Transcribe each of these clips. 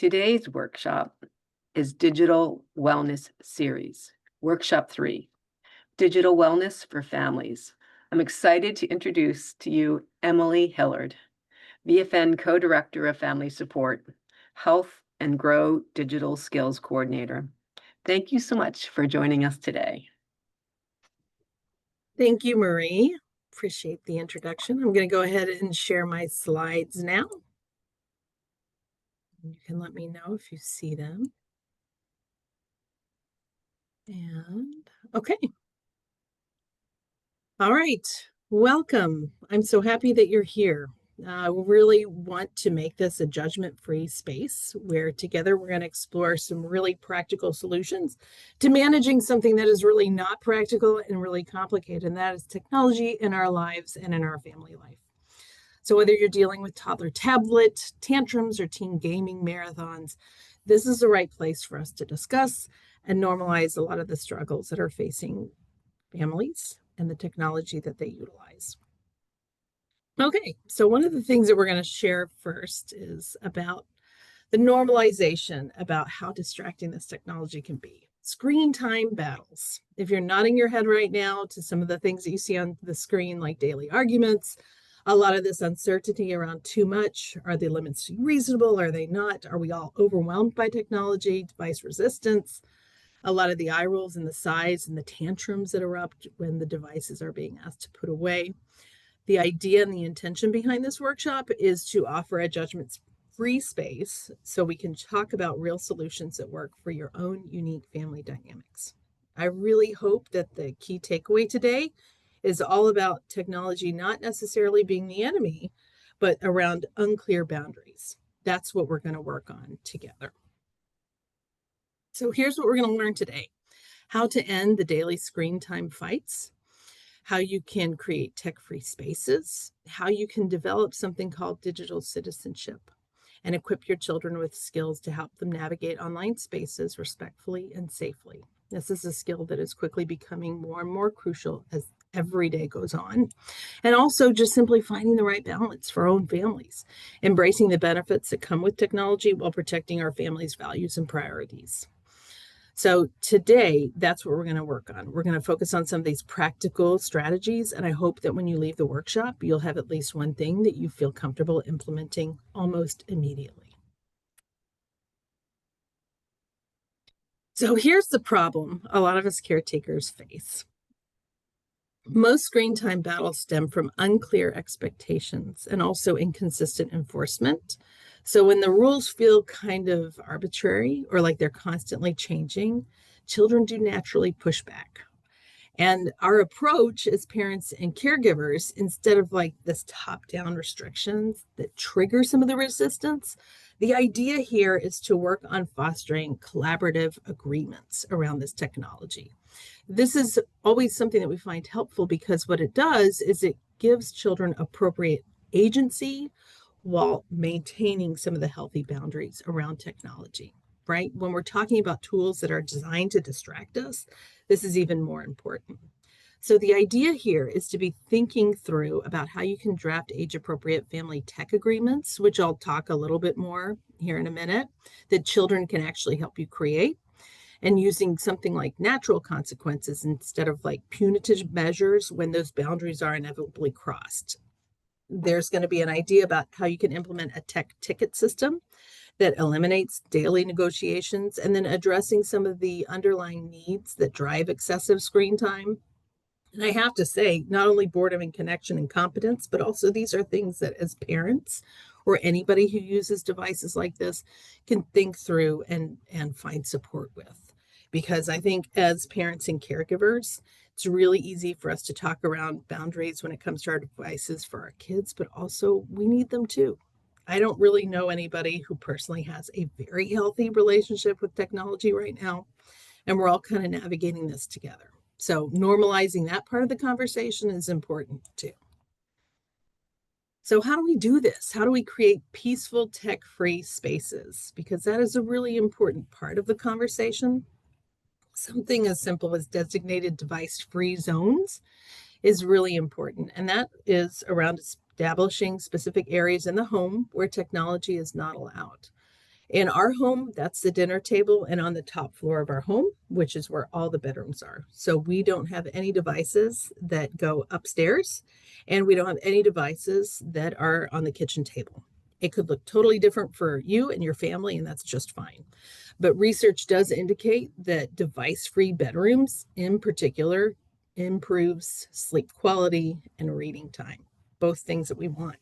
Today's workshop is Digital Wellness Series, Workshop 3, Digital Wellness for Families. I'm excited to introduce to you Emily Hilliard, VFN Co-Director of Family Support, Health and Grow Digital Skills Coordinator. Thank you so much for joining us today. Thank you, Marie. Appreciate the introduction. I'm going to go ahead and share my slides now. You can let me know if you see them. And okay. All right. Welcome. I'm so happy that you're here. We really want to make this a judgment-free space where together we're going to explore some really practical solutions to managing something that is really not practical and really complicated, and that is technology in our lives and in our family life. So whether you're dealing with toddler tablet tantrums or teen gaming marathons, this is the right place for us to discuss and normalize a lot of the struggles that are facing families and the technology that they utilize. Okay, so one of the things that we're going to share first is about the normalization about how distracting this technology can be. Screen time battles. If you're nodding your head right now to some of the things that you see on the screen, like daily arguments, a lot of this uncertainty around too much, are the limits reasonable? Are they not? Are we all overwhelmed by technology, device resistance? A lot of the eye rolls and the sighs and the tantrums that erupt when the devices are being asked to put away. The idea and the intention behind this workshop is to offer a judgment-free space so we can talk about real solutions that work for your own unique family dynamics. I really hope that the key takeaway today is all about technology not necessarily being the enemy, but around unclear boundaries. That's what we're going to work on together. So here's what we're going to learn today: how to end the daily screen time fights, how you can create tech-free spaces, how you can develop something called digital citizenship, and equip your children with skills to help them navigate online spaces respectfully and safely. This is a skill that is quickly becoming more and more crucial as every day goes on. And also just simply finding the right balance for our own families, embracing the benefits that come with technology while protecting our family's values and priorities. So today, that's what we're going to work on. We're going to focus on some of these practical strategies, and I hope that when you leave the workshop, you'll have at least one thing that you feel comfortable implementing almost immediately. So here's the problem a lot of us caretakers face. Most screen time battles stem from unclear expectations and also inconsistent enforcement. So when the rules feel kind of arbitrary or like they're constantly changing, children do naturally push back. And our approach as parents and caregivers, instead of like this top-down restrictions that trigger some of the resistance, the idea here is to work on fostering collaborative agreements around this technology. This is always something that we find helpful because what it does is it gives children appropriate agency while maintaining some of the healthy boundaries around technology, right? When we're talking about tools that are designed to distract us, this is even more important. So the idea here is to be thinking through about how you can draft age-appropriate family tech agreements, which I'll talk a little bit more here in a minute, that children can actually help you create, and using something like natural consequences instead of like punitive measures when those boundaries are inevitably crossed. There's going to be an idea about how you can implement a tech ticket system that eliminates daily negotiations and then addressing some of the underlying needs that drive excessive screen time. And I have to say, not only boredom and connection and competence, but also these are things that as parents or anybody who uses devices like this can think through and find support with. Because I think as parents and caregivers, it's really easy for us to talk around boundaries when it comes to our devices for our kids, but also we need them too. I don't really know anybody who personally has a very healthy relationship with technology right now, and we're all kind of navigating this together. So normalizing that part of the conversation is important too. So how do we do this? How do we create peaceful tech-free spaces? Because that is a really important part of the conversation. Something as simple as designated device-free zones is really important, and that is around establishing specific areas in the home where technology is not allowed. In our home, that's the dinner table and on the top floor of our home, which is where all the bedrooms are. So we don't have any devices that go upstairs, and we don't have any devices that are on the kitchen table. It could look totally different for you and your family, and that's just fine. But research does indicate that device-free bedrooms in particular improves sleep quality and reading time, both things that we want.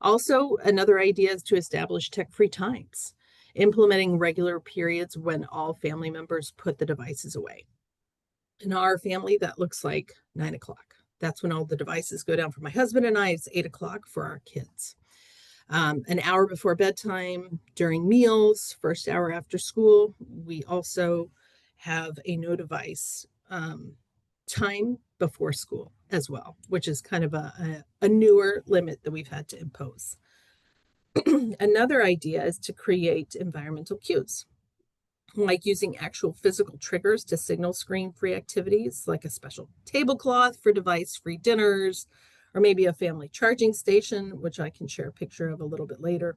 Also, another idea is to establish tech-free times, implementing regular periods when all family members put the devices away. In our family, that looks like 9 o'clock. That's when all the devices go down for my husband and I. It's 8 o'clock for our kids. An hour before bedtime, during meals, first hour after school. We also have a no device time before school as well, which is kind of a newer limit that we've had to impose. Another idea is to create environmental cues, like using actual physical triggers to signal screen-free activities, like a special tablecloth for device-free dinners, or maybe a family charging station, which I can share a picture of a little bit later,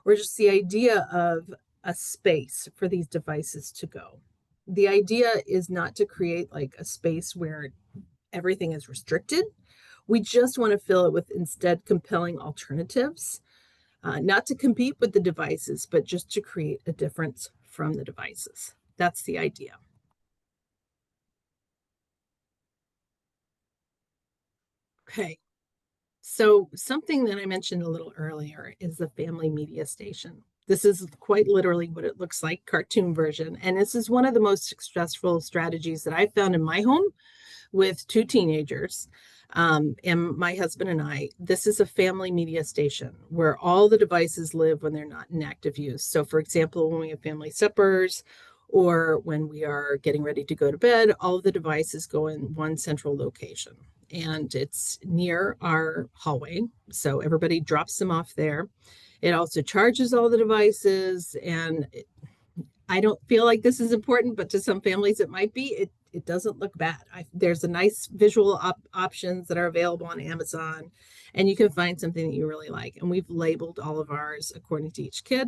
or just the idea of a space for these devices to go. The idea is not to create like a space where everything is restricted. We just want to fill it with instead compelling alternatives, not to compete with the devices, but just to create a difference from the devices. That's the idea. Okay. So something that I mentioned a little earlier is the family media station. This is quite literally what it looks like, cartoon version. And this is one of the most successful strategies that I found in my home with two teenagers. And my husband and I, this is a family media station where all the devices live when they're not in active use. So for example, when we have family suppers or when we are getting ready to go to bed, all of the devices go in one central location. And it's near our hallway. So everybody drops them off there. It also charges all the devices. And I don't feel like this is important, but to some families it might be. It doesn't look bad. There's a nice visual options that are available on Amazon, and you can find something that you really like. And we've labeled all of ours according to each kid.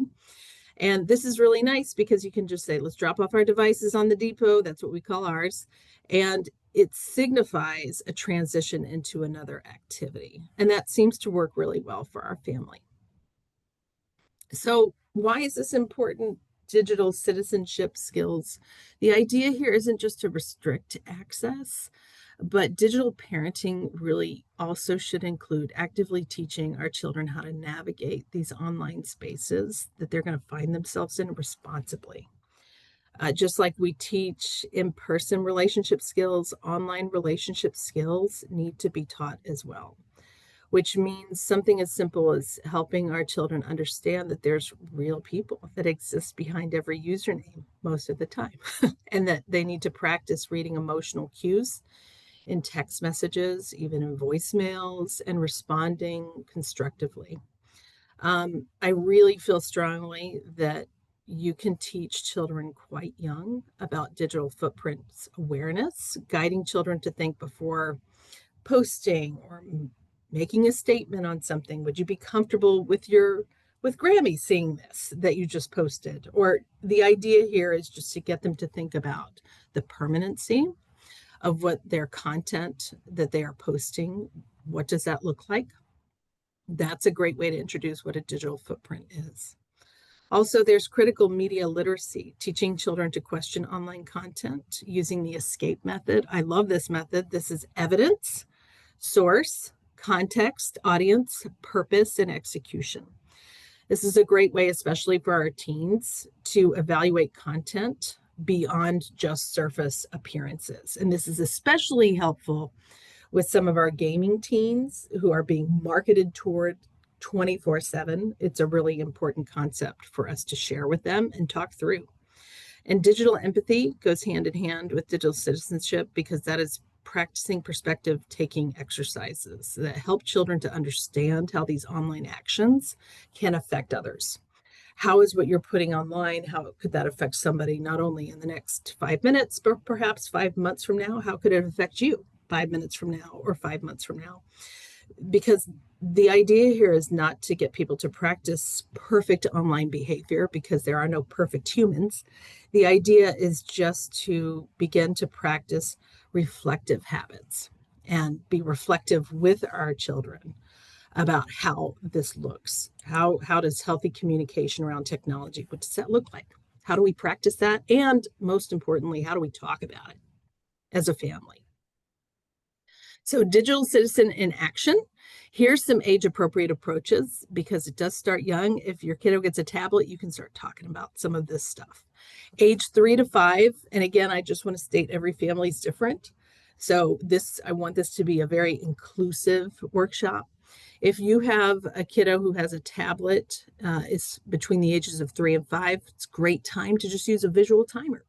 And this is really nice because you can just say, let's drop off our devices on the depot. That's what we call ours. And it signifies a transition into another activity. And that seems to work really well for our family. So why is this important? Digital citizenship skills. The idea here isn't just to restrict access, but digital parenting really also should include actively teaching our children how to navigate these online spaces that they're going to find themselves in responsibly. Just like we teach in-person relationship skills, online relationship skills need to be taught as well, which means something as simple as helping our children understand that there's real people that exist behind every username most of the time, and that they need to practice reading emotional cues in text messages, even in voicemails, and responding constructively. I really feel strongly that you can teach children quite young about digital footprints awareness, guiding children to think before posting or making a statement on something. Would you be comfortable with Grammy seeing this that you just posted? Or the idea here is just to get them to think about the permanency of what their content that they are posting. What does that look like? That's a great way to introduce what a digital footprint is. Also, there's critical media literacy, teaching children to question online content using the escape method. I love this method. This is evidence, source, context, audience, purpose, and execution. This is a great way, especially for our teens, to evaluate content beyond just surface appearances. And this is especially helpful with some of our gaming teens who are being marketed toward 24/7. It's a really important concept for us to share with them and talk through. And digital empathy goes hand in hand with digital citizenship because that is practicing perspective taking exercises that help children to understand how these online actions can affect others. How is what you're putting online, how could that affect somebody not only in the next 5 minutes, but perhaps 5 months from now? How could it affect you 5 minutes from now or 5 months from now? Because The idea here is not to get people to practice perfect online behavior because there are no perfect humans. The idea is just to begin to practice reflective habits and be reflective with our children about how this looks. How does healthy communication around technology, what does that look like? How do we practice that? And most importantly, how do we talk about it as a family? So, digital citizen in action. Here's some age appropriate approaches because it does start young. If your kiddo gets a tablet, you can start talking about some of this stuff. Age 3 to 5. And again, I just want to state every family is different. So, I want this to be a very inclusive workshop. If you have a kiddo who has a tablet, is between the ages of 3 and 5, it's a great time to just use a visual timer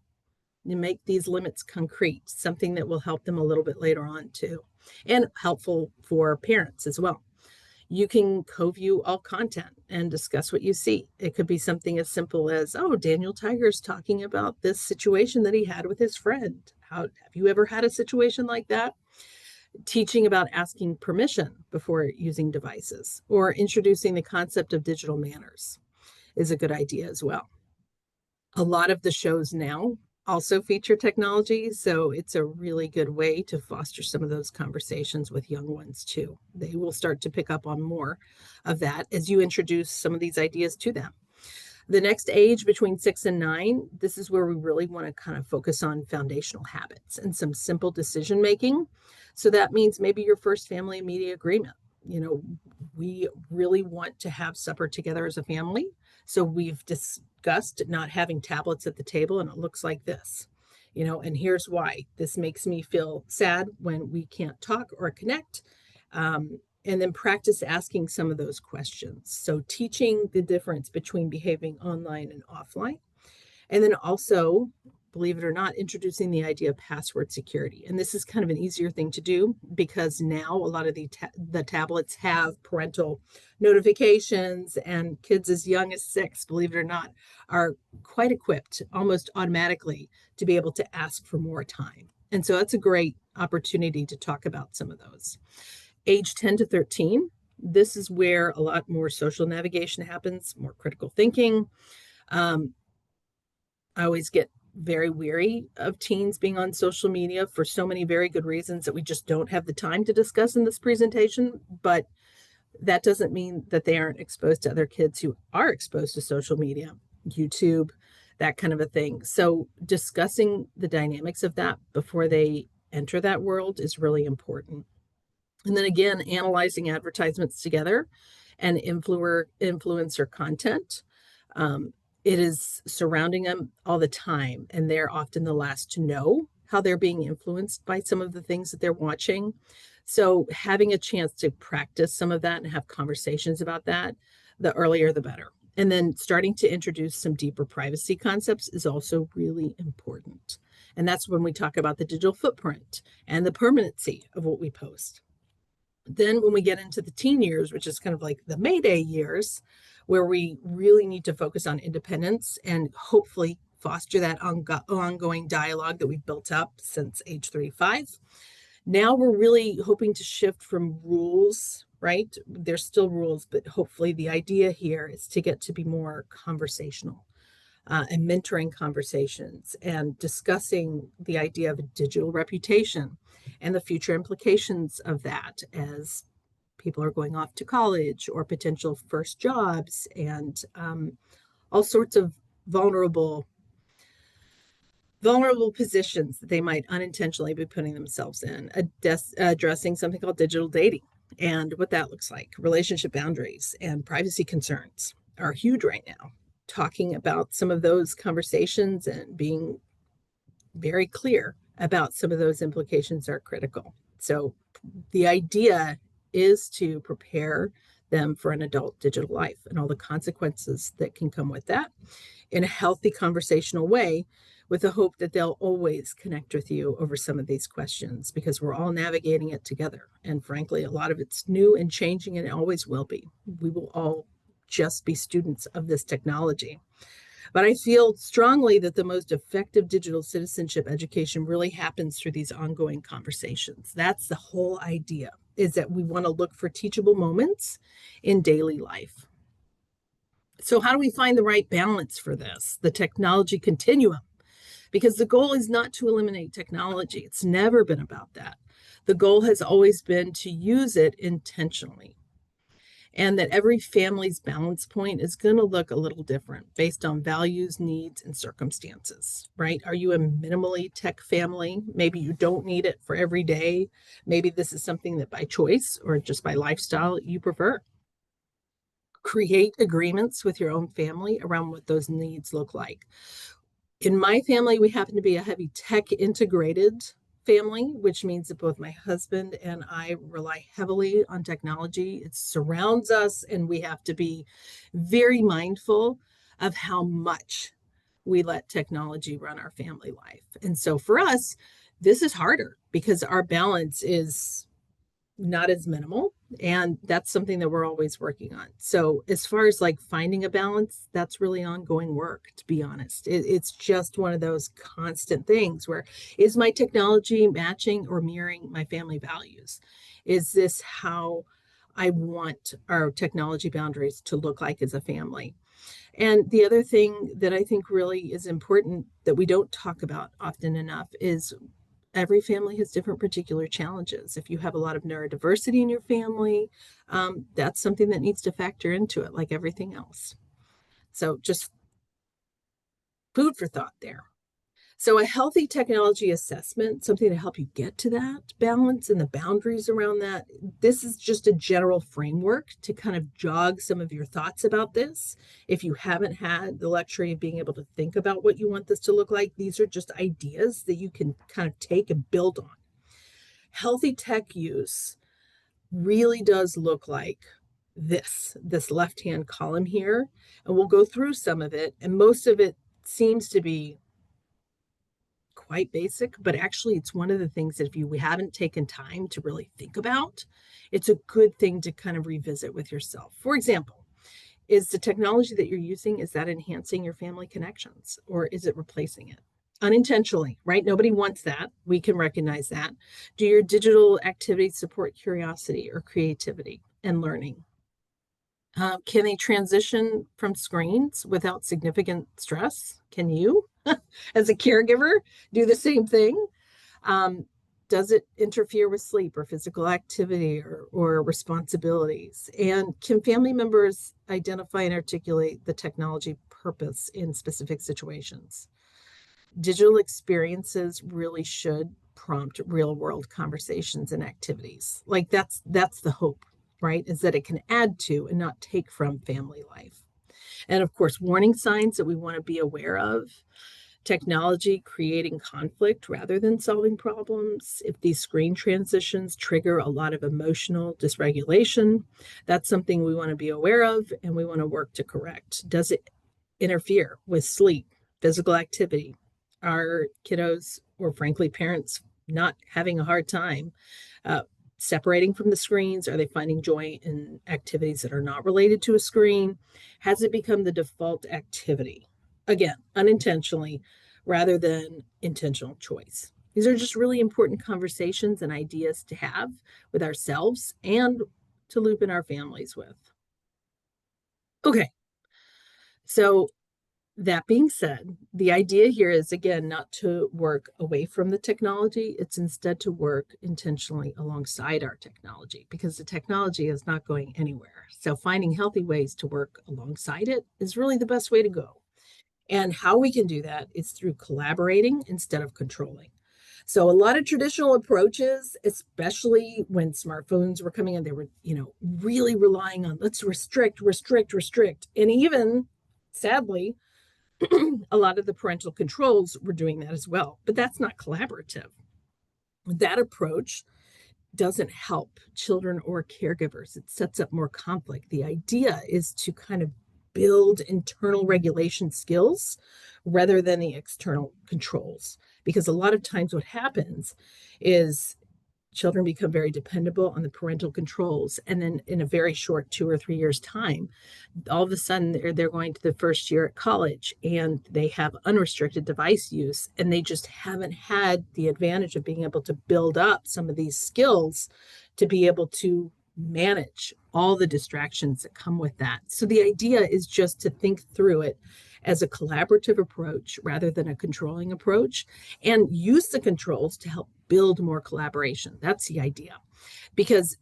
and make these limits concrete, something that will help them a little bit later on too, and helpful for parents as well. You can co-view all content and discuss what you see. It could be something as simple as, oh, Daniel Tiger's talking about this situation that he had with his friend. Have you ever had a situation like that? Teaching about asking permission before using devices or introducing the concept of digital manners is a good idea as well. A lot of the shows now also feature technology, so it's a really good way to foster some of those conversations with young ones too. They will start to pick up on more of that as you introduce some of these ideas to them. The next age, between 6 and 9, this is where we really want to kind of focus on foundational habits and some simple decision making. So that means maybe your first family media agreement. We really want to have supper together as a family. So we've discussed not having tablets at the table, and it looks like this, and here's why. This makes me feel sad when we can't talk or connect. And then practice asking some of those questions. So teaching the difference between behaving online and offline. And then also, believe it or not, introducing the idea of password security. And this is kind of an easier thing to do because now a lot of the tablets have parental notifications, and kids as young as 6, believe it or not, are quite equipped almost automatically to be able to ask for more time. And so that's a great opportunity to talk about some of those. Age 10 to 13, this is where a lot more social navigation happens, more critical thinking. I always get very weary of teens being on social media for so many very good reasons that we just don't have the time to discuss in this presentation. But that doesn't mean that they aren't exposed to other kids who are exposed to social media, YouTube, that kind of a thing. So discussing the dynamics of that before they enter that world is really important. And then again, analyzing advertisements together and influencer content. It is surrounding them all the time, and they're often the last to know how they're being influenced by some of the things that they're watching. So having a chance to practice some of that and have conversations about that, the earlier the better. And then starting to introduce some deeper privacy concepts is also really important. And that's when we talk about the digital footprint and the permanency of what we post. Then when we get into the teen years, which is kind of like the Mayday years, where we really need to focus on independence and hopefully foster that ongoing dialogue that we've built up since age 3 to 5. Now we're really hoping to shift from rules, right? There's still rules, but hopefully the idea here is to get to be more conversational and mentoring conversations and discussing the idea of a digital reputation and the future implications of that as people are going off to college or potential first jobs and all sorts of vulnerable positions that they might unintentionally be putting themselves in, addressing something called digital dating and what that looks like. Relationship boundaries and privacy concerns are huge right now. Talking about some of those conversations and being very clear about some of those implications are critical. So the idea is to prepare them for an adult digital life and all the consequences that can come with that in a healthy conversational way, with the hope that they'll always connect with you over some of these questions because we're all navigating it together. And frankly, a lot of it's new and changing, and it always will be. We will all just be students of this technology. But I feel strongly that the most effective digital citizenship education really happens through these ongoing conversations. That's the whole idea. is that we want to look for teachable moments in daily life. So how do we find the right balance for this, the technology continuum? Because the goal is not to eliminate technology. It's never been about that. The goal has always been to use it intentionally, and that every family's balance point is going to look a little different based on values, needs, and circumstances, right? Are you a minimally tech family? Maybe you don't need it for every day. Maybe this is something that by choice or just by lifestyle you prefer. Create agreements with your own family around what those needs look like. In my family, we happen to be a heavy tech integrated family, which means that both my husband and I rely heavily on technology. It surrounds us, and we have to be very mindful of how much we let technology run our family life. And so for us, this is harder because our balance is not as minimal, and that's something that we're always working on. So as far as like finding a balance, that's really ongoing work, to be honest. It's just one of those constant things where, is my technology matching or mirroring my family values? Is this how I want our technology boundaries to look like as a family? And the other thing that I think really is important that we don't talk about often enough is every family has different particular challenges. If you have a lot of neurodiversity in your family, that's something that needs to factor into it, like everything else. So just food for thought there. So a healthy technology assessment, something to help you get to that balance and the boundaries around that. This is just a general framework to kind of jog some of your thoughts about this. If you haven't had the luxury of being able to think about what you want this to look like, these are just ideas that you can kind of take and build on. Healthy tech use really does look like this left-hand column here, and we'll go through some of it, and most of it seems to be quite basic, but actually it's one of the things that if you haven't taken time to really think about, it's a good thing to kind of revisit with yourself. For example, is the technology that you're using, is that enhancing your family connections or is it replacing it? Unintentionally, right? Nobody wants that. We can recognize that. Do your digital activities support curiosity or creativity and learning? Can they transition from screens without significant stress? Can you, as a caregiver, do the same thing? Does it interfere with sleep or physical activity or responsibilities? And can family members identify and articulate the technology purpose in specific situations? Digital experiences really should prompt real world conversations and activities. Like that's the hope, right? Is that it can add to and not take from family life. And of course, warning signs that we want to be aware of. Technology creating conflict rather than solving problems. If these screen transitions trigger a lot of emotional dysregulation, that's something we want to be aware of and we want to work to correct. Does it interfere with sleep, physical activity? Are kiddos, or frankly parents, not having a hard time separating from the screens? Are they finding joy in activities that are not related to a screen? Has it become the default activity? Again, unintentionally rather than intentional choice. These are just really important conversations and ideas to have with ourselves and to loop in our families with. Okay, so that being said, the idea here is, again, not to work away from the technology. It's instead to work intentionally alongside our technology, because the technology is not going anywhere. So finding healthy ways to work alongside it is really the best way to go. And how we can do that is through collaborating instead of controlling. So a lot of traditional approaches, especially when smartphones were coming in, they were, really relying on let's restrict, restrict, restrict. And even sadly, a lot of the parental controls were doing that as well, but that's not collaborative. That approach doesn't help children or caregivers. It sets up more conflict. The idea is to kind of build internal regulation skills rather than the external controls, because a lot of times what happens is children become very dependable on the parental controls, and then in a very short 2 or 3 years time, all of a sudden they're going to the first year at college and they have unrestricted device use, and they just haven't had the advantage of being able to build up some of these skills to be able to manage all the distractions that come with that. So the idea is just to think through it as a collaborative approach rather than a controlling approach, and use the controls to help build more collaboration. That's the idea. Because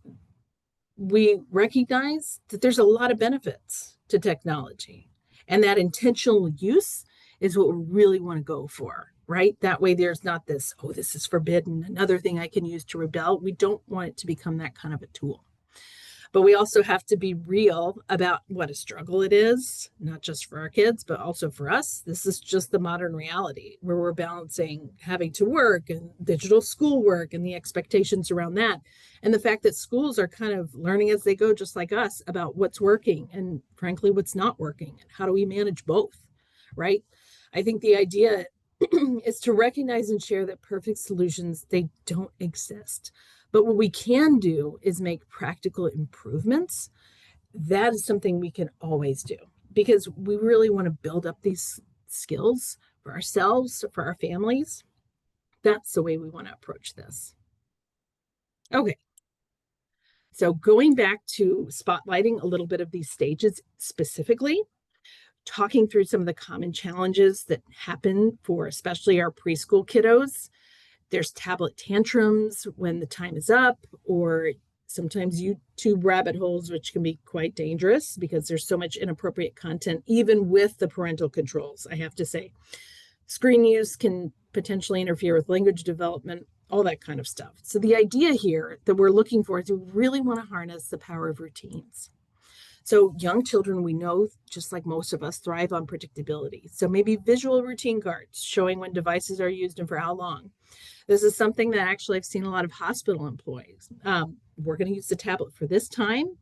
we recognize that there's a lot of benefits to technology, and that intentional use is what we really want to go for, right? That way there's not this, oh, this is forbidden, another thing I can use to rebel. We don't want it to become that kind of a tool. But we also have to be real about what a struggle it is, not just for our kids, but also for us. This is just the modern reality where we're balancing having to work and digital schoolwork and the expectations around that. And the fact that schools are kind of learning as they go, just like us, about what's working and frankly, what's not working. And how do we manage both, right? I think the idea is to recognize and share that perfect solutions, they don't exist. But what we can do is make practical improvements. That is something we can always do because we really want to build up these skills for ourselves, for our families. That's the way we want to approach this. Okay. So going back to spotlighting a little bit of these stages specifically, talking through some of the common challenges that happen for especially our preschool kiddos. There's tablet tantrums when the time is up, or sometimes YouTube rabbit holes, which can be quite dangerous because there's so much inappropriate content, even with the parental controls, I have to say. Screen use can potentially interfere with language development, all that kind of stuff. So the idea here that we're looking for is we really want to harness the power of routines. So young children, we know, just like most of us, thrive on predictability. So maybe visual routine cards showing when devices are used and for how long. This is something that actually I've seen a lot of hospital employees. We're going to use the tablet for this time.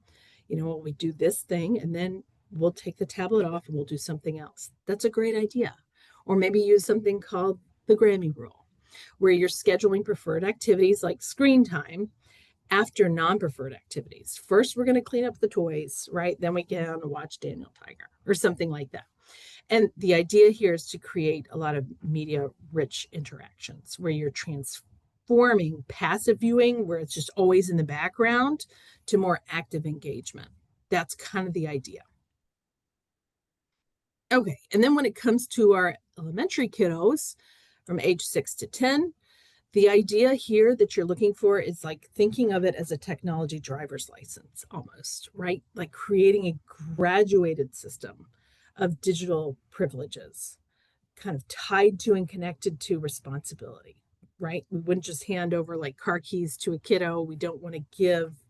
We do this thing, and then we'll take the tablet off and we'll do something else. That's a great idea. Or maybe use something called the Grammy rule, where you're scheduling preferred activities like screen time after non-preferred activities. First, we're going to clean up the toys, right? Then we get on to watch Daniel Tiger or something like that. And the idea here is to create a lot of media-rich interactions where you're transforming passive viewing, where it's just always in the background, to more active engagement. That's kind of the idea. Okay, and then when it comes to our elementary kiddos from age 6 to 10, the idea here that you're looking for is like thinking of it as a technology driver's license almost, right? Like creating a graduated system of digital privileges, kind of tied to and connected to responsibility, right? We wouldn't just hand over like car keys to a kiddo. We don't want to give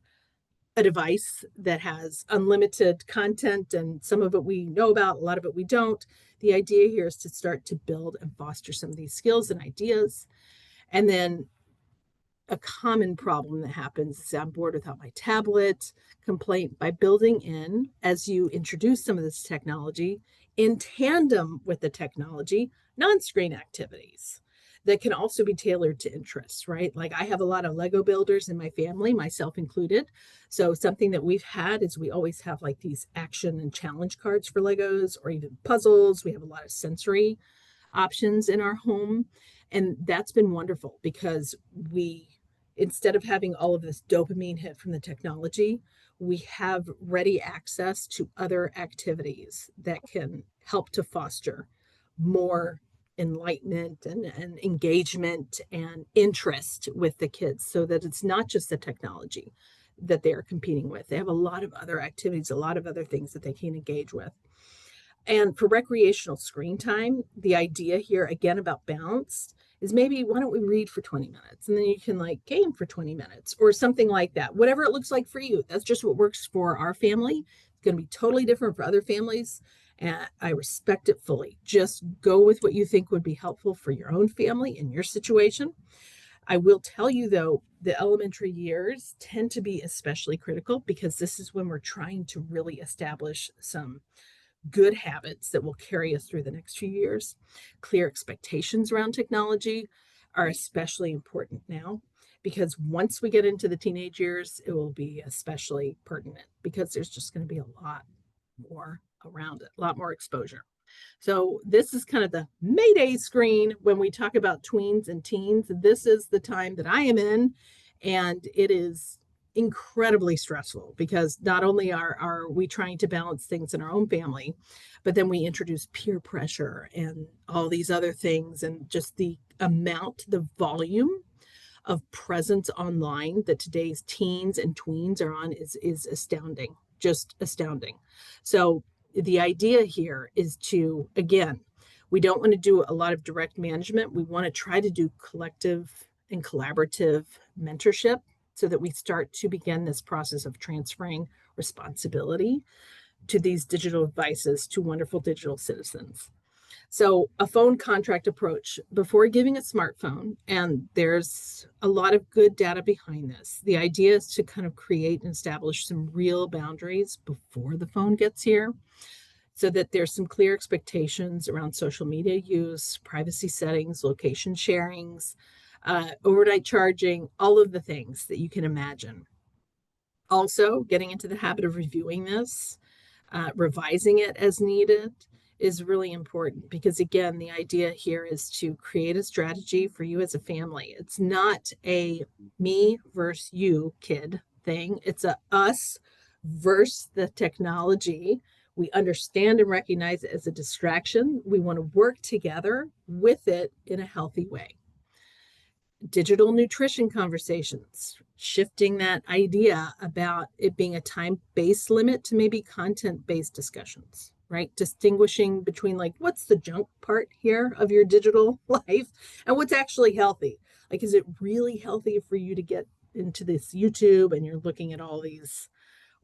a device that has unlimited content, and some of it we know about, a lot of it we don't. The idea here is to start to build and foster some of these skills and ideas. And then a common problem that happens is I'm bored without my tablet complaint by building in, as you introduce some of this technology, in tandem with the technology, non-screen activities that can also be tailored to interests, right? Like I have a lot of Lego builders in my family, myself included. So something that we've had is we always have like these action and challenge cards for Legos or even puzzles. We have a lot of sensory options in our home. And that's been wonderful because instead of having all of this dopamine hit from the technology, we have ready access to other activities that can help to foster more enlightenment and engagement and interest with the kids, so that it's not just the technology that they're competing with. They have a lot of other activities, a lot of other things that they can engage with. And for recreational screen time, the idea here, again, about balance is maybe why don't we read for 20 minutes and then you can like game for 20 minutes or something like that. Whatever it looks like for you. That's just what works for our family. It's going to be totally different for other families. And I respect it fully. Just go with what you think would be helpful for your own family in your situation. I will tell you, though, the elementary years tend to be especially critical because this is when we're trying to really establish some good habits that will carry us through the next few years. Clear expectations around technology are especially important now because once we get into the teenage years, it will be especially pertinent because there's just going to be a lot more around it, a lot more exposure. So this is kind of the Mayday screen when we talk about tweens and teens. This is the time that I am in, and it is incredibly stressful because not only are we trying to balance things in our own family, but then we introduce peer pressure and all these other things, and just the amount, the volume of presence online that today's teens and tweens are on is astounding, just astounding. So the idea here is to, again, we don't want to do a lot of direct management. We want to try to do collective and collaborative mentorship so that we start to begin this process of transferring responsibility to these digital devices to wonderful digital citizens. So, a phone contract approach before giving a smartphone, and there's a lot of good data behind this. The idea is to kind of create and establish some real boundaries before the phone gets here so that there's some clear expectations around social media use, privacy settings, location sharings, overnight charging, all of the things that you can imagine. Also, getting into the habit of reviewing this, revising it as needed is really important because, again, the idea here is to create a strategy for you as a family. It's not a me versus you kid thing, it's a us versus the technology. We understand and recognize it as a distraction. We want to work together with it in a healthy way. Digital nutrition conversations, shifting that idea about it being a time-based limit to maybe content-based discussions, right? Distinguishing between like, what's the junk part here of your digital life and what's actually healthy? Like, is it really healthy for you to get into this YouTube and you're looking at all these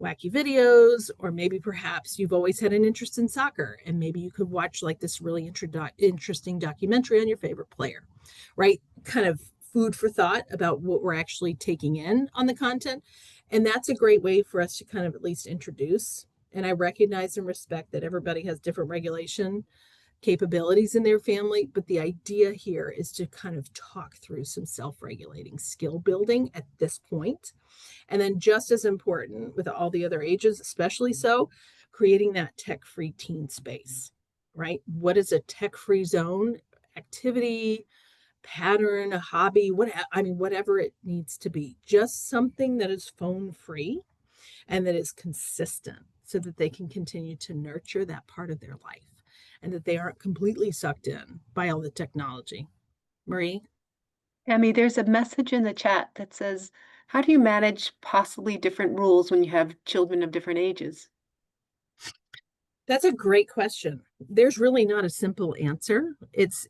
wacky videos? Or maybe perhaps you've always had an interest in soccer and maybe you could watch like this really interesting documentary on your favorite player, right? Kind of food for thought about what we're actually taking in on the content. And that's a great way for us to kind of at least introduce. And I recognize and respect that everybody has different regulation capabilities in their family, but the idea here is to kind of talk through some self-regulating skill building at this point. And then just as important with all the other ages, especially so, creating that tech-free teen space, right? What is a tech-free zone activity, pattern, a hobby, whatever it needs to be, just something that is phone free and that is consistent so that they can continue to nurture that part of their life and that they aren't completely sucked in by all the technology. Marie? Emmy, there's a message in the chat that says, how do you manage possibly different rules when you have children of different ages? That's a great question. There's really not a simple answer. It's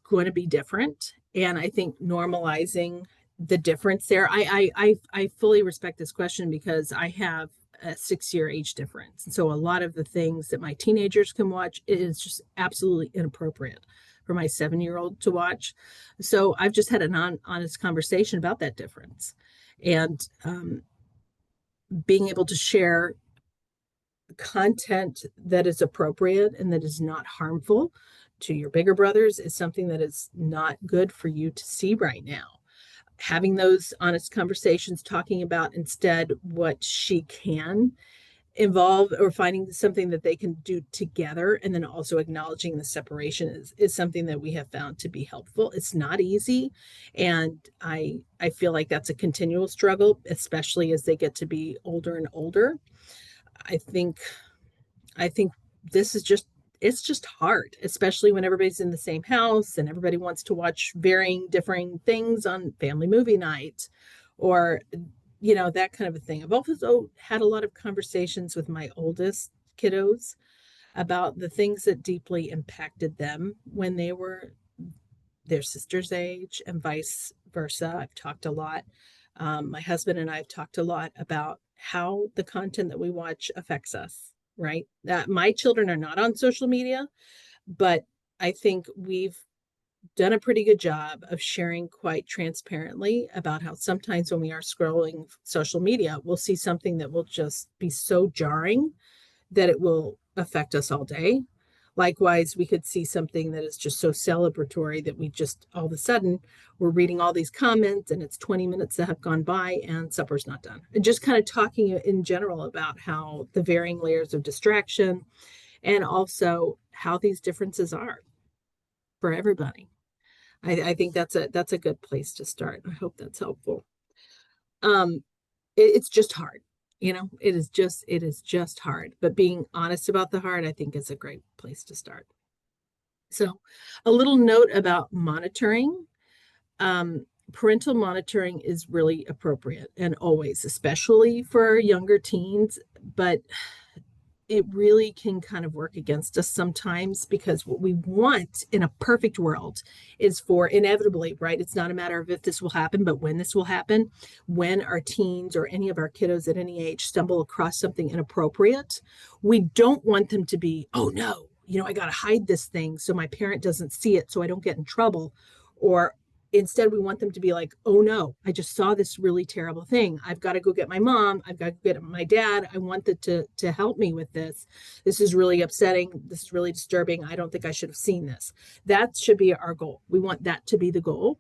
going to be different, and I think normalizing the difference there. I fully respect this question because I have a 6-year age difference, and so a lot of the things that my teenagers can watch is just absolutely inappropriate for my 7-year-old to watch. So I've just had an honest conversation about that difference, and being able to share content that is appropriate and that is not harmful to your bigger brothers is something that is not good for you to see right now. Having those honest conversations, talking about instead what she can involve or finding something that they can do together, and then also acknowledging the separation is something that we have found to be helpful. It's not easy, and I feel like that's a continual struggle, especially as they get to be older and older. I think this is just it's just hard, especially when everybody's in the same house and everybody wants to watch varying differing things on family movie night or that kind of a thing. I've also had a lot of conversations with my oldest kiddos about the things that deeply impacted them when they were their sister's age and vice versa. I've talked a lot. My husband and I have talked a lot about how the content that we watch affects us, right? My children are not on social media, but I think we've done a pretty good job of sharing quite transparently about how sometimes when we are scrolling social media, we'll see something that will just be so jarring that it will affect us all day. Likewise, we could see something that is just so celebratory that we just all of a sudden we're reading all these comments and it's 20 minutes that have gone by and supper's not done. And just kind of talking in general about how the varying layers of distraction and also how these differences are for everybody. I think that's a good place to start. I hope that's helpful. it's just hard. It is just hard. But being honest about the hard, I think, is a great place to start. So, a little note about monitoring. Um, Parental monitoring is really appropriate and always, especially for younger teens, but it really can kind of work against us sometimes, because what we want in a perfect world is for inevitably, right? It's not a matter of if this will happen, but when this will happen, when our teens or any of our kiddos at any age stumble across something inappropriate, we don't want them to be, oh no, I got to hide this thing so my parent doesn't see it so I don't get in trouble. Or instead, we want them to be like, oh no, I just saw this really terrible thing. I've got to go get my mom. I've got to get my dad. I want them to help me with this. This is really upsetting. This is really disturbing. I don't think I should have seen this. That should be our goal. We want that to be the goal.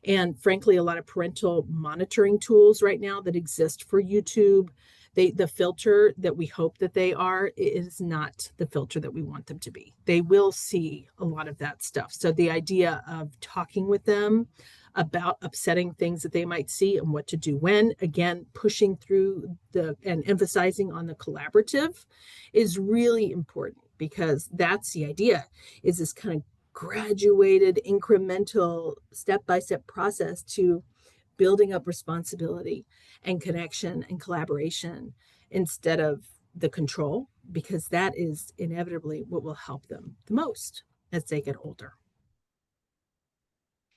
And frankly, a lot of parental monitoring tools right now that exist for YouTube, the filter that we hope that they are is not the filter that we want them to be. They will see a lot of that stuff. So the idea of talking with them about upsetting things that they might see and what to do when, again, pushing through and emphasizing on the collaborative is really important, because that's the idea, is this kind of graduated, incremental, step-by-step process to building up responsibility and connection and collaboration instead of the control, because that is inevitably what will help them the most as they get older.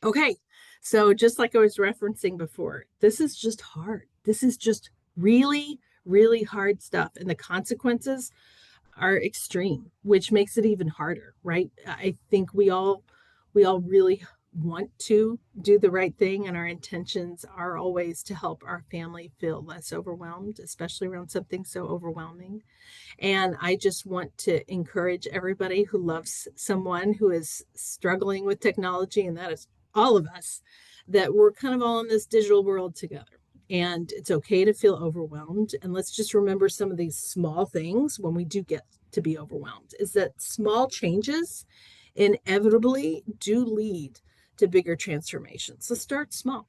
Okay, so just like I was referencing before, this is just hard. This is just really, really hard stuff. And the consequences are extreme, which makes it even harder, right? I think we all really want to do the right thing, and our intentions are always to help our family feel less overwhelmed, especially around something so overwhelming. And I just want to encourage everybody who loves someone who is struggling with technology, and that is all of us, that we're kind of all in this digital world together. And it's okay to feel overwhelmed. And let's just remember some of these small things when we do get to be overwhelmed, is that small changes inevitably do lead to bigger transformations. So start small.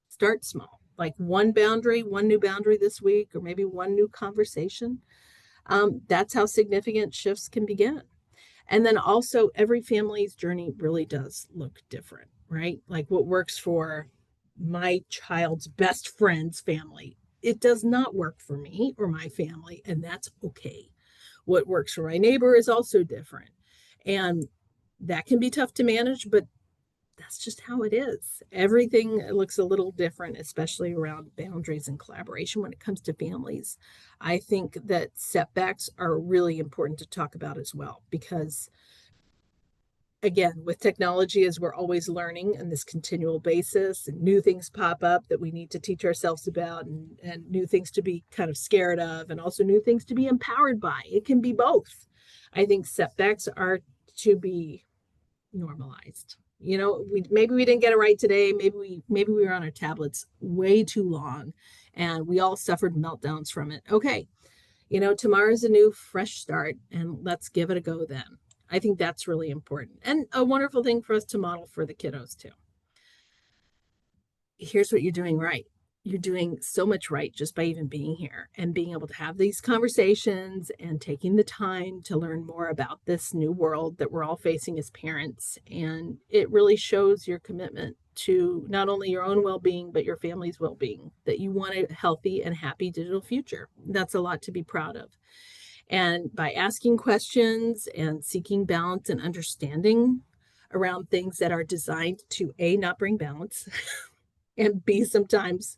Start small. Like one new boundary this week, or maybe one new conversation. That's how significant shifts can begin. And then also, every family's journey really does look different, right? Like what works for my child's best friend's family, it does not work for me or my family, and that's okay. What works for my neighbor is also different. And that can be tough to manage, but that's just how it is. Everything looks a little different, especially around boundaries and collaboration when it comes to families. I think that setbacks are really important to talk about as well, because again, with technology, as we're always learning on this continual basis, and new things pop up that we need to teach ourselves about, and new things to be kind of scared of, and also new things to be empowered by. It can be both. I think setbacks are to be normalized. Maybe we didn't get it right today. Maybe we were on our tablets way too long, and we all suffered meltdowns from it. Okay, tomorrow's a new fresh start, and let's give it a go then. I think that's really important, and a wonderful thing for us to model for the kiddos too. Here's what you're doing right. You're doing so much right just by even being here and being able to have these conversations and taking the time to learn more about this new world that we're all facing as parents. And it really shows your commitment to not only your own well-being, but your family's well-being, that you want a healthy and happy digital future. That's a lot to be proud of. And by asking questions and seeking balance and understanding around things that are designed to A, not bring balance, and B, sometimes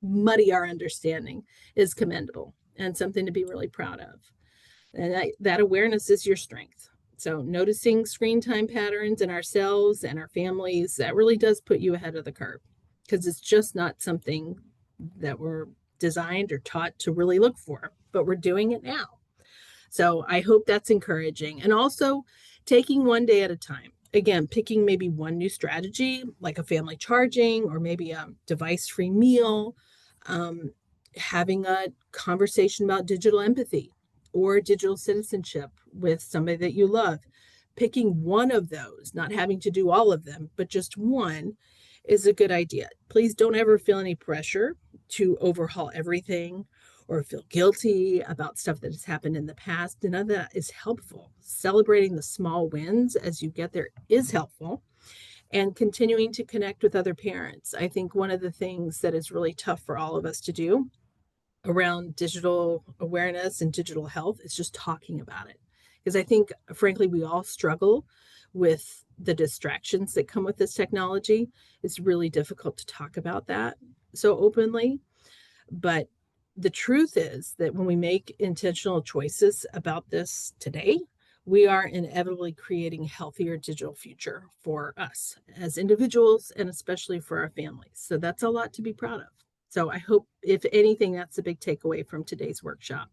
muddy our understanding, is commendable and something to be really proud of. And that awareness is your strength. So noticing screen time patterns in ourselves and our families, that really does put you ahead of the curve, because it's just not something that we're designed or taught to really look for, but we're doing it now. So I hope that's encouraging. And also taking one day at a time. Again, picking maybe one new strategy, like a family charging, or maybe a device-free meal, having a conversation about digital empathy or digital citizenship with somebody that you love. Picking one of those, not having to do all of them, but just one, is a good idea. Please don't ever feel any pressure to overhaul everything or feel guilty about stuff that has happened in the past. None of that is helpful. Celebrating the small wins as you get there is helpful, and continuing to connect with other parents. I think one of the things that is really tough for all of us to do around digital awareness and digital health is just talking about it. Because I think, frankly, we all struggle with the distractions that come with this technology. It's really difficult to talk about that so openly. But the truth is that when we make intentional choices about this today, we are inevitably creating a healthier digital future for us as individuals and especially for our families. So that's a lot to be proud of. So I hope, if anything, that's a big takeaway from today's workshop.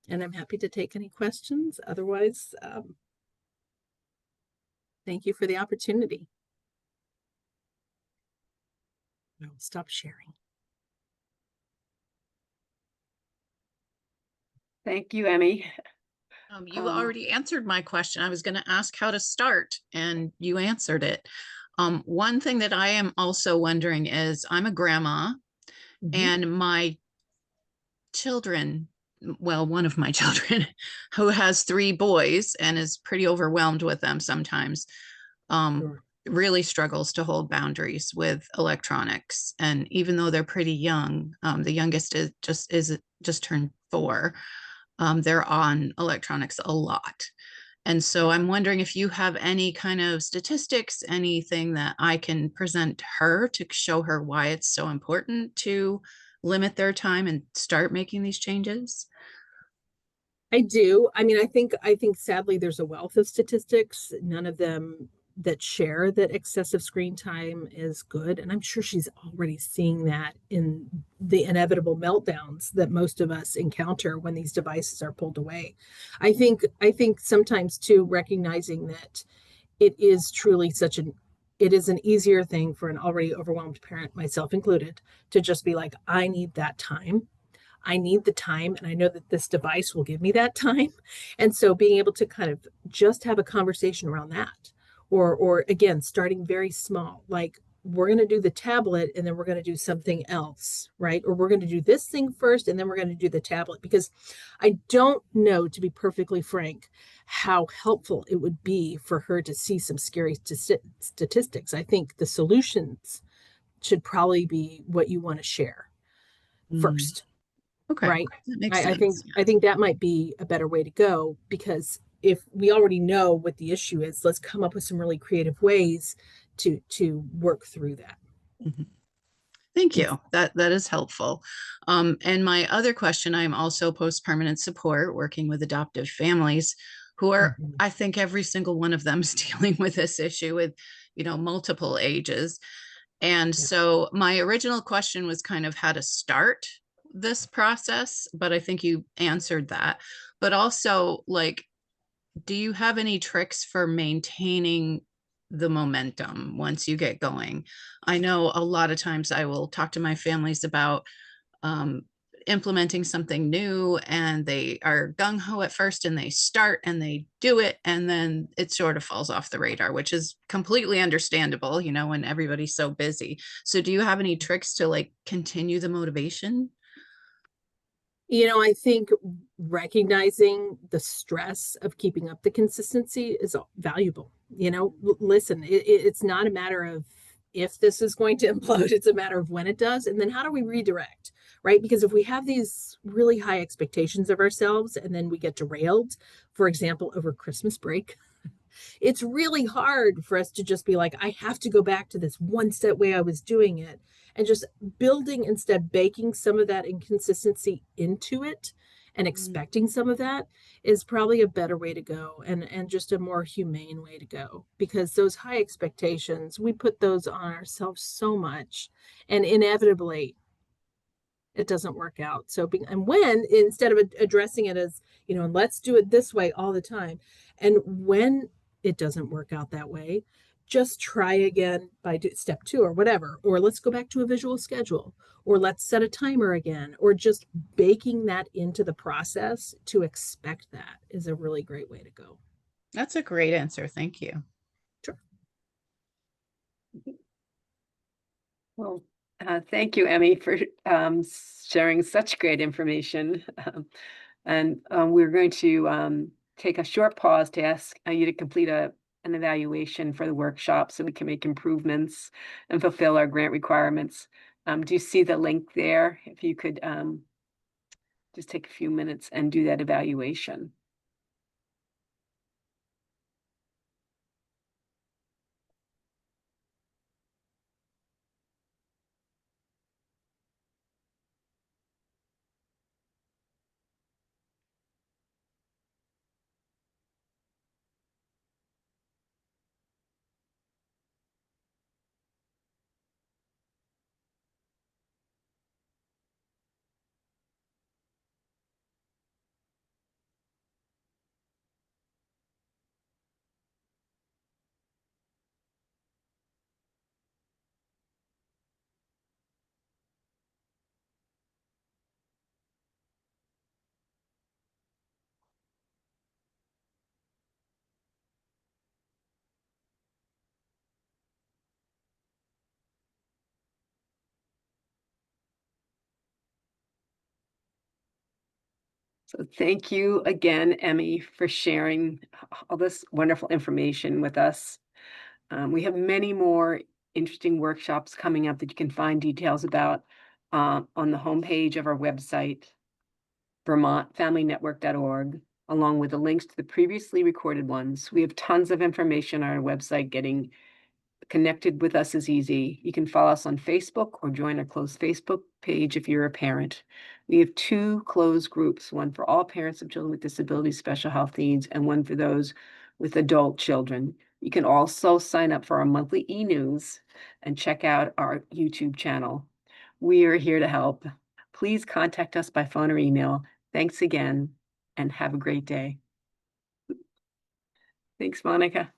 And I'm happy to take any questions. Otherwise, thank you for the opportunity. I'll stop sharing. Thank you, Emmy. You already answered my question. I was going to ask how to start, and you answered it. One thing that I am also wondering is, I'm a grandma, and my children, well, one of my children who has 3 boys and is pretty overwhelmed with them sometimes, really struggles to hold boundaries with electronics. And even though they're pretty young, the youngest is just turned 4. They're on electronics a lot. And so I'm wondering if you have any kind of statistics, anything that I can present to her to show her why it's so important to limit their time and start making these changes. I do. I mean, I think sadly there's a wealth of statistics, none of them that share that excessive screen time is good. And I'm sure she's already seeing that in the inevitable meltdowns that most of us encounter when these devices are pulled away. I think sometimes too, recognizing that it is truly it is an easier thing for an already overwhelmed parent, myself included, to just be like, I need that time. I need the time, and I know that this device will give me that time. And so being able to kind of just have a conversation around that, or again, starting very small, like, we're going to do the tablet and then we're going to do something else, right? Or we're going to do this thing first and then we're going to do the tablet. Because I don't know, to be perfectly frank, how helpful it would be for her to see some scary statistics. I think the solutions should probably be what you want to share first. Okay. Right. That makes sense. I think that might be a better way to go, because if we already know what the issue is, let's come up with some really creative ways to work through that. Thank you. That is helpful. And my other question, I'm also post-permanent support, working with adoptive families who are, I think every single one of them is dealing with this issue with, multiple ages. And so my original question was kind of how to start this process, but I think you answered that. But also, like, do you have any tricks for maintaining the momentum once you get going? I know a lot of times I will talk to my families about implementing something new, and they are gung-ho at first and they start and they do it, and then it sort of falls off the radar, which is completely understandable, when everybody's so busy. So do you have any tricks to like continue the motivation? I think recognizing the stress of keeping up the consistency is valuable. Listen, it's not a matter of if this is going to implode, it's a matter of when it does. And then how do we redirect, right? Because if we have these really high expectations of ourselves and then we get derailed, for example, over Christmas break, it's really hard for us to just be like, I have to go back to this one step way I was doing it, and just building, instead, baking some of that inconsistency into it and expecting some of that is probably a better way to go, and just a more humane way to go, because those high expectations, we put those on ourselves so much, and inevitably it doesn't work out. So and when, instead of addressing it as, and let's do it this way all the time, and when it doesn't work out that way, just try again by step 2 or whatever, or let's go back to a visual schedule, or let's set a timer again, or just baking that into the process to expect that is a really great way to go. That's a great answer. Thank you. Sure. Well, Thank you, Emmy, for sharing such great information. We're going to take a short pause to ask you to complete an evaluation for the workshop so we can make improvements and fulfill our grant requirements. Do you see the link there? If you could just take a few minutes and do that evaluation. So thank you again, Emmy, for sharing all this wonderful information with us. We have many more interesting workshops coming up that you can find details about on the homepage of our website, vermontfamilynetwork.org, along with the links to the previously recorded ones. We have tons of information on our website. Getting connected with us is easy. You can follow us on Facebook or join our closed Facebook page if you're a parent. We have 2 closed groups, one for all parents of children with disabilities, special health needs, and one for those with adult children. You can also sign up for our monthly e-news and check out our YouTube channel. We are here to help. Please contact us by phone or email. Thanks again, and have a great day. Thanks, Monica.